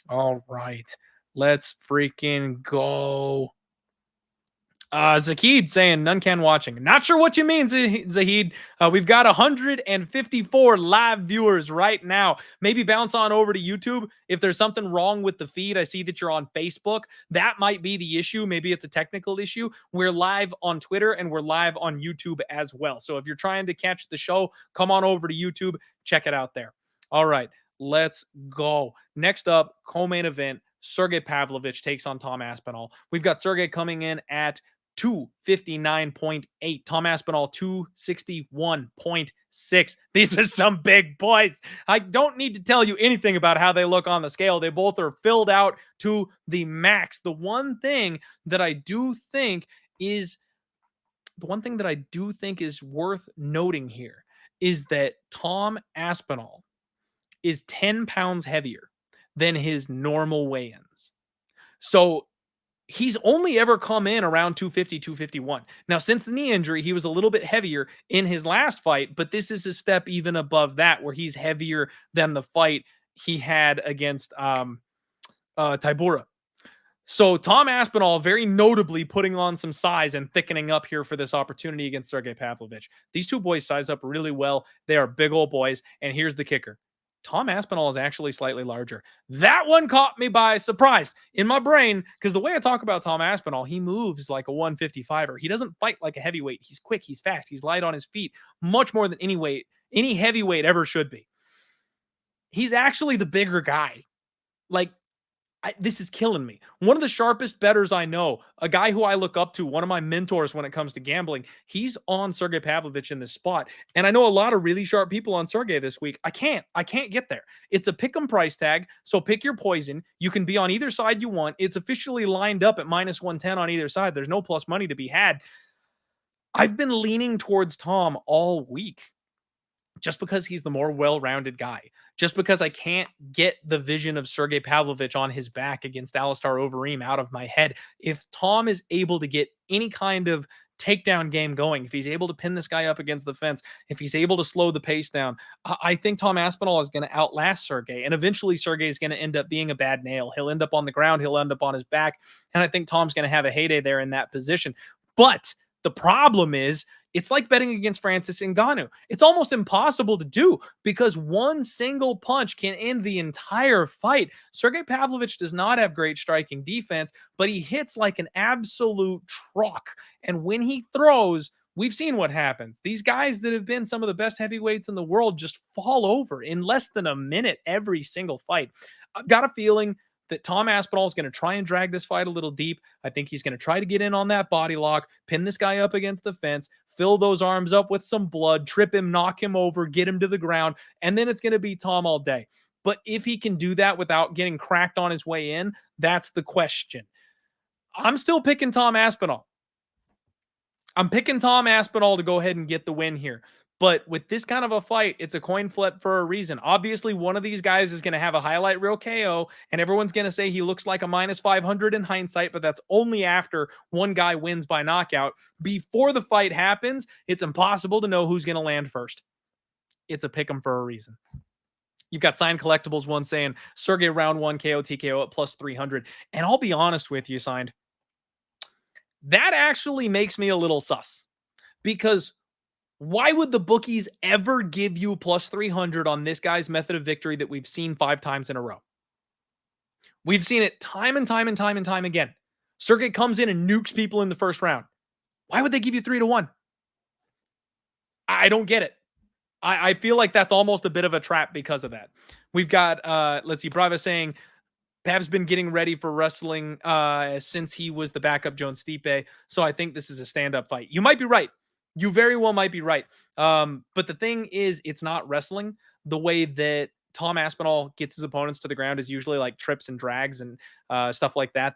All right. Let's freaking go. Zahid saying, none can watching. Not sure what you mean, Zahid. We've got 154 live viewers right now. Maybe bounce on over to YouTube. If there's something wrong with the feed, I see that you're on Facebook. That might be the issue. Maybe it's a technical issue. We're live on Twitter and we're live on YouTube as well. So if you're trying to catch the show, come on over to YouTube. Check it out there. All right, let's go. Next up, co-main event. Sergey Pavlovich takes on Tom Aspinall. We've got Sergey coming in at 259.8. Tom Aspinall 261.6. These are some big boys. I don't need to tell you anything about how they look on the scale. They both are filled out to the max. The one thing that I do think is worth noting here is that Tom Aspinall is 10 pounds heavier than his normal weigh-ins. So he's only ever come in around 250, 251. Now, since the knee injury, he was a little bit heavier in his last fight, but this is a step even above that, where he's heavier than the fight he had against Tybura. So Tom Aspinall very notably putting on some size and thickening up here for this opportunity against Sergey Pavlovich. These two boys size up really well. They are big old boys, and here's the kicker. Tom Aspinall is actually slightly larger. That one caught me by surprise in my brain, because the way I talk about Tom Aspinall, he moves like a 155er. He doesn't fight like a heavyweight. He's quick, he's fast, he's light on his feet, much more than any heavyweight ever should be. He's actually the bigger guy. Like, this is killing me. One of the sharpest bettors I know, a guy who I look up to, one of my mentors when it comes to gambling, he's on Sergey Pavlovich in this spot. And I know a lot of really sharp people on Sergey this week. I can't get there. It's a pick 'em price tag, so pick your poison. You can be on either side you want. It's officially lined up at minus 110 on either side. There's no plus money to be had. I've been leaning towards Tom all week. just because he's the more well-rounded guy, just because I can't get the vision of Sergey Pavlovich on his back against Alistair Overeem out of my head. If Tom is able to get any kind of takedown game going, if he's able to pin this guy up against the fence, if he's able to slow the pace down, I think Tom Aspinall is going to outlast Sergey. And eventually Sergey is going to end up being a bad nail. He'll end up on the ground. He'll end up on his back. And I think Tom's going to have a heyday there in that position. But the problem is, it's like betting against Francis Ngannou. It's almost impossible to do because one single punch can end the entire fight. Sergey Pavlovich does not have great striking defense, but he hits like an absolute truck. And when he throws, we've seen what happens. These guys that have been some of the best heavyweights in the world just fall over in less than a minute every single fight. I've got a feeling that Tom Aspinall is going to try and drag this fight a little deep. I think he's going to try to get in on that body lock, pin this guy up against the fence, fill those arms up with some blood, trip him, knock him over, get him to the ground, and then it's going to be Tom all day. But if he can do that without getting cracked on his way in, that's the question. I'm still picking Tom Aspinall. I'm picking Tom Aspinall to go ahead and get the win here. But with this kind of a fight, it's a coin flip for a reason. Obviously, one of these guys is going to have a highlight reel KO, and everyone's going to say he looks like a minus 500 in hindsight, but that's only after one guy wins by knockout. Before the fight happens, it's impossible to know who's going to land first. It's a pick 'em for a reason. You've got Signed Collectibles one saying Sergey round 1 KO TKO at plus 300. And I'll be honest with you, Signed, that actually makes me a little sus because why would the bookies ever give you plus 300 on this guy's method of victory that we've seen 5 times in a row? We've seen it time and time and time and time again. Sergey comes in and nukes people in the first round. Why would they give you 3-1? I don't get it. I feel like that's almost a bit of a trap because of that. We've got, let's see, Brava saying, Pav's been getting ready for wrestling since he was the backup Joan Stipe. So I think this is a stand-up fight. You might be right. You very well might be right. But the thing is, it's not wrestling. The way that Tom Aspinall gets his opponents to the ground is usually like trips and drags and stuff like that,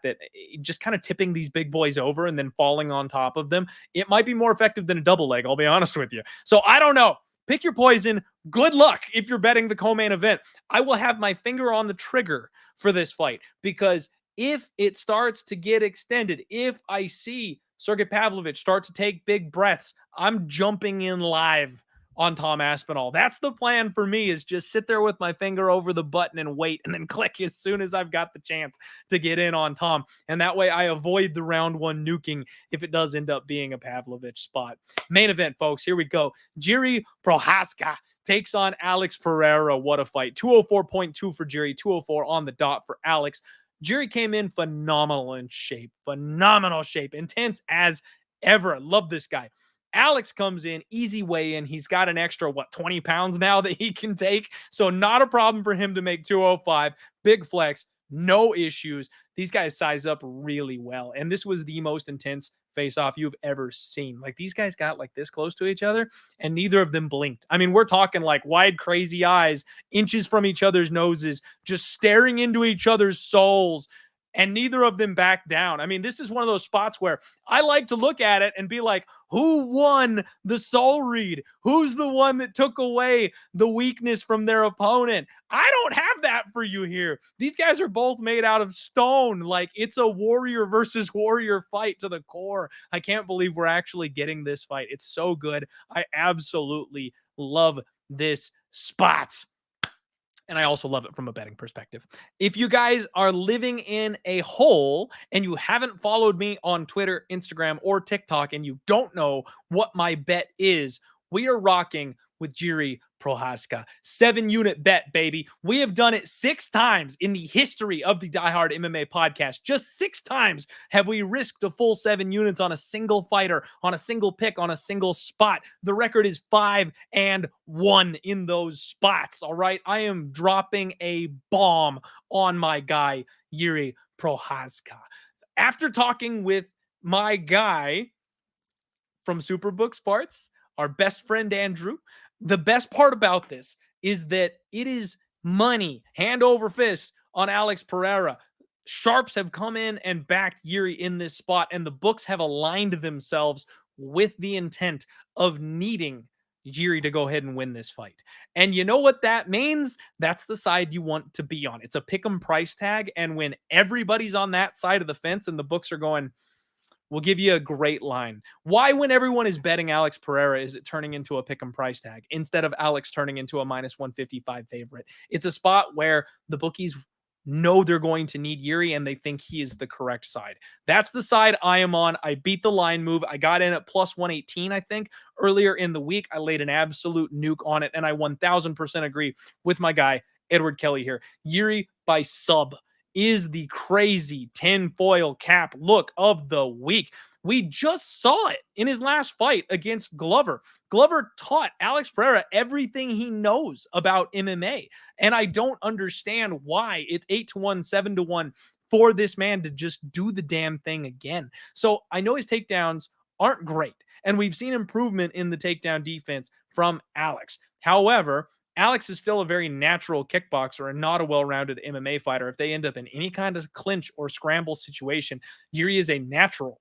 just kind of tipping these big boys over and then falling on top of them. It might be more effective than a double leg, I'll be honest with you. So I don't know. Pick your poison. Good luck if you're betting the co-main event. I will have my finger on the trigger for this fight because if it starts to get extended, if I see Sergey Pavlovich start to take big breaths, I'm jumping in live on Tom Aspinall. That's the plan for me, is just sit there with my finger over the button and wait and then click as soon as I've got the chance to get in on Tom. And that way I avoid the round 1 nuking if it does end up being a Pavlovich spot. Main event, folks. Here we go. Jiří Procházka takes on Alex Pereira. What a fight. 204.2 for Jiří, 204 on the dot for Alex. Jiří came in phenomenal shape, intense as ever. Love this guy. Alex comes in, easy way in. He's got an extra, 20 pounds now that he can take. So not a problem for him to make 205. Big flex, no issues. These guys size up really well. And this was the most intense face-off you've ever seen. Like, these guys got like this close to each other and neither of them blinked. I mean, we're talking like wide, crazy eyes, inches from each other's noses, just staring into each other's souls. And neither of them backed down. I mean, this is one of those spots where I like to look at it and be like, who won the soul read? Who's the one that took away the weakness from their opponent? I don't have that for you here. These guys are both made out of stone. Like, it's a warrior versus warrior fight to the core. I can't believe we're actually getting this fight. It's so good. I absolutely love this spot. And I also love it from a betting perspective. If you guys are living in a hole and you haven't followed me on Twitter, Instagram, or TikTok, and you don't know what my bet is, we are rocking with Jiří Procházka. 7-unit bet, baby. We have done it 6 times in the history of the Die Hard MMA podcast. Just 6 times have we risked a full 7 units on a single fighter, on a single pick, on a single spot. The record is 5-1 in those spots. All right. I am dropping a bomb on my guy, Jiří Procházka. After talking with my guy from Superbook Sparts, our best friend Andrew, the best part about this is that it is money, hand over fist, on Alex Pereira. Sharps have come in and backed Jiří in this spot, and the books have aligned themselves with the intent of needing Jiří to go ahead and win this fight. And you know what that means? That's the side you want to be on. It's a pick 'em price tag. And when everybody's on that side of the fence and the books are going, we'll give you a great line. Why, when everyone is betting Alex Pereira, is it turning into a pick 'em price tag instead of Alex turning into a minus 155 favorite? It's a spot where the bookies know they're going to need Jiří and they think he is the correct side. That's the side I am on. I beat the line move. I got in at plus 118, I think, earlier in the week. I laid an absolute nuke on it, and I 1000% agree with my guy, Edward Kelly here. Jiří by sub is the crazy tinfoil cap look of the week. We just saw it in his last fight against Glover. Glover taught Alex Pereira everything he knows about MMA. And I don't understand why it's 8-1, 7-1 for this man to just do the damn thing again. So I know his takedowns aren't great, and we've seen improvement in the takedown defense from Alex. However, Alex is still a very natural kickboxer and not a well-rounded MMA fighter. If they end up in any kind of clinch or scramble situation, Jiří is a natural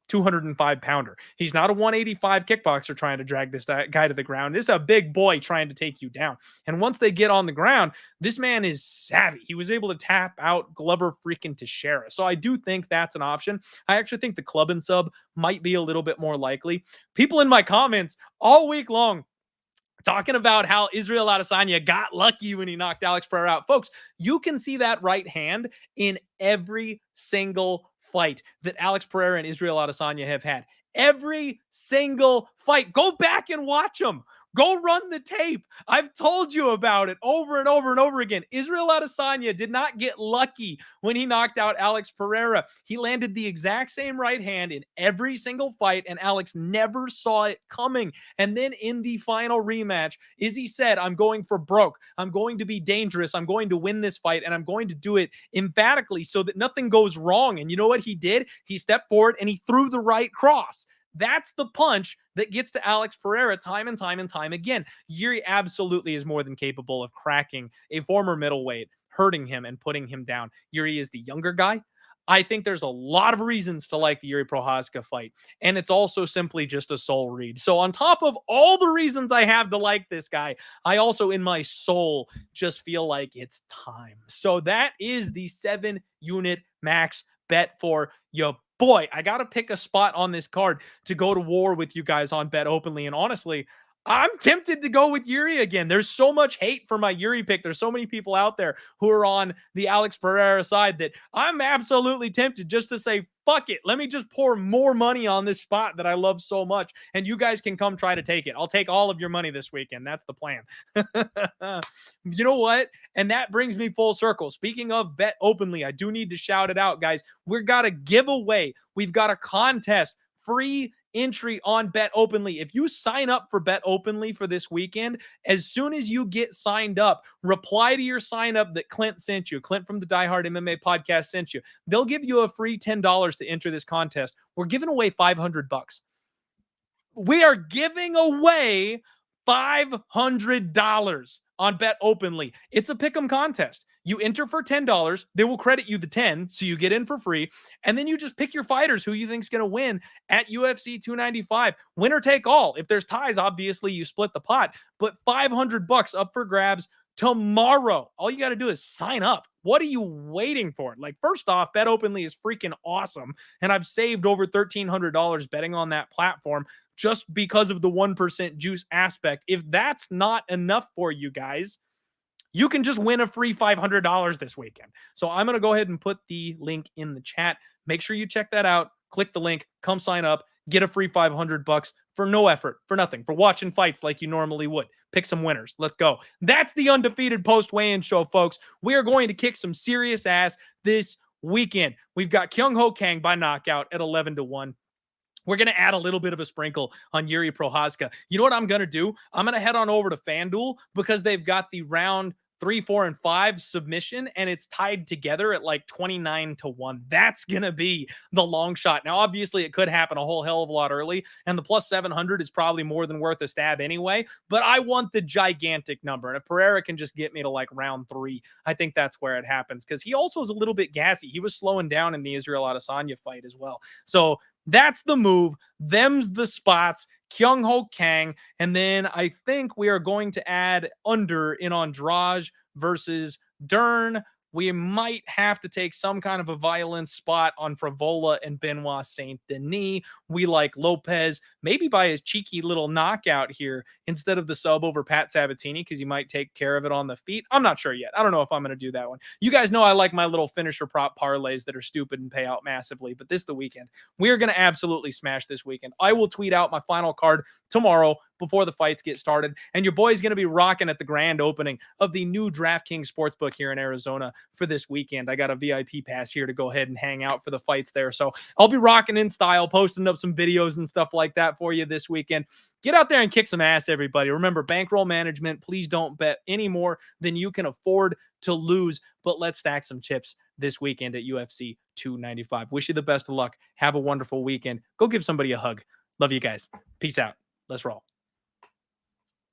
205-pounder. He's not a 185 kickboxer trying to drag this guy to the ground. This is a big boy trying to take you down. And once they get on the ground, this man is savvy. He was able to tap out Glover freaking Teixeira. So I do think that's an option. I actually think the club and sub might be a little bit more likely. People in my comments all week long talking about how Israel Adesanya got lucky when he knocked Alex Pereira out. Folks, you can see that right hand in every single fight that Alex Pereira and Israel Adesanya have had. Every single fight. Go back and watch them. Go run the tape. I've told you about it over and over and over again. Israel Adesanya did not get lucky when he knocked out Alex Pereira. He landed the exact same right hand in every single fight, and Alex never saw it coming. And then in the final rematch, Izzy said, I'm going for broke. I'm going to be dangerous. I'm going to win this fight, and I'm going to do it emphatically so that nothing goes wrong. And you know what he did? He stepped forward and he threw the right cross. That's the punch that gets to Alex Pereira time and time and time again. Jiří absolutely is more than capable of cracking a former middleweight, hurting him and putting him down. Jiří is the younger guy. I think there's a lot of reasons to like the Jiří Procházka fight, and it's also simply just a soul read. So on top of all the reasons I have to like this guy, I also in my soul just feel like it's time. So that is the 7-unit max bet for you. Boy, I got to pick a spot on this card to go to war with you guys on Bet Openly. And honestly, I'm tempted to go with Jiří again. There's so much hate for my Jiří pick. There's so many people out there who are on the Alex Pereira side that I'm absolutely tempted just to say, fuck it. Let me just pour more money on this spot that I love so much. And you guys can come try to take it. I'll take all of your money this weekend. That's the plan. You know what? And that brings me full circle. Speaking of Bet Openly, I do need to shout it out, guys. We've got a giveaway. We've got a contest. Free entry on Bet Openly. If you sign up for Bet Openly for this weekend, as soon as you get signed up, reply to your sign up that Clint sent you. Clint from the Die Hard MMA podcast sent you. They'll give you a free $10 to enter this contest. We're giving away $500. We are giving away $500 on Bet Openly. It's a pick'em contest. You enter for $10. They will credit you the 10, so you get in for free. And then you just pick your fighters who you think is going to win at UFC 295. Winner take all. If there's ties, obviously you split the pot. But $500 up for grabs tomorrow. All you got to do is sign up. What are you waiting for? Like, first off, Bet Openly is freaking awesome. And I've saved over $1,300 betting on that platform just because of the 1% juice aspect. If that's not enough for you guys, you can just win a free $500 this weekend. So I'm going to go ahead and put the link in the chat. Make sure you check that out. Click the link, come sign up, get a free $500 for no effort, for nothing, for watching fights like you normally would. Pick some winners. Let's go. That's the Undefeated Post Weigh-In Show, folks. We are going to kick some serious ass this weekend. We've got Kyung Ho Kang by knockout at 11-1. We're going to add a little bit of a sprinkle on Jiří Procházka. You know what I'm going to do? I'm going to head on over to FanDuel because they've got the round 3, 4, and 5 submission, and it's tied together at like 29-1. That's going to be the long shot. Now, obviously, it could happen a whole hell of a lot early, and the plus 700 is probably more than worth a stab anyway, but I want the gigantic number. And if Pereira can just get me to like round 3, I think that's where it happens because he also is a little bit gassy. He was slowing down in the Israel Adesanya fight as well. So that's the move. Them's the spots. Kyung Ho Kang. And then I think we are going to add under in Andrade versus Dern. We might have to take some kind of a violence spot on Fravola and Benoit Saint Denis. We like Lopez, maybe by his cheeky little knockout here instead of the sub over Pat Sabatini, because he might take care of it on the feet. I'm not sure yet. I don't know if I'm going to do that one. You guys know I like my little finisher prop parlays that are stupid and pay out massively, but this is the weekend. We are going to absolutely smash this weekend. I will tweet out my final card tomorrow before the fights get started, and your boy's going to be rocking at the grand opening of the new DraftKings Sportsbook here in Arizona for this weekend. I got a VIP pass here to go ahead and hang out for the fights there, so I'll be rocking in style, posting up some videos and stuff like that for you this weekend. Get out there and kick some ass, everybody. Remember, bankroll management. Please don't bet any more than you can afford to lose, but let's stack some chips this weekend at UFC 295. Wish you the best of luck. Have a wonderful weekend. Go give somebody a hug. Love you guys. Peace out. Let's roll.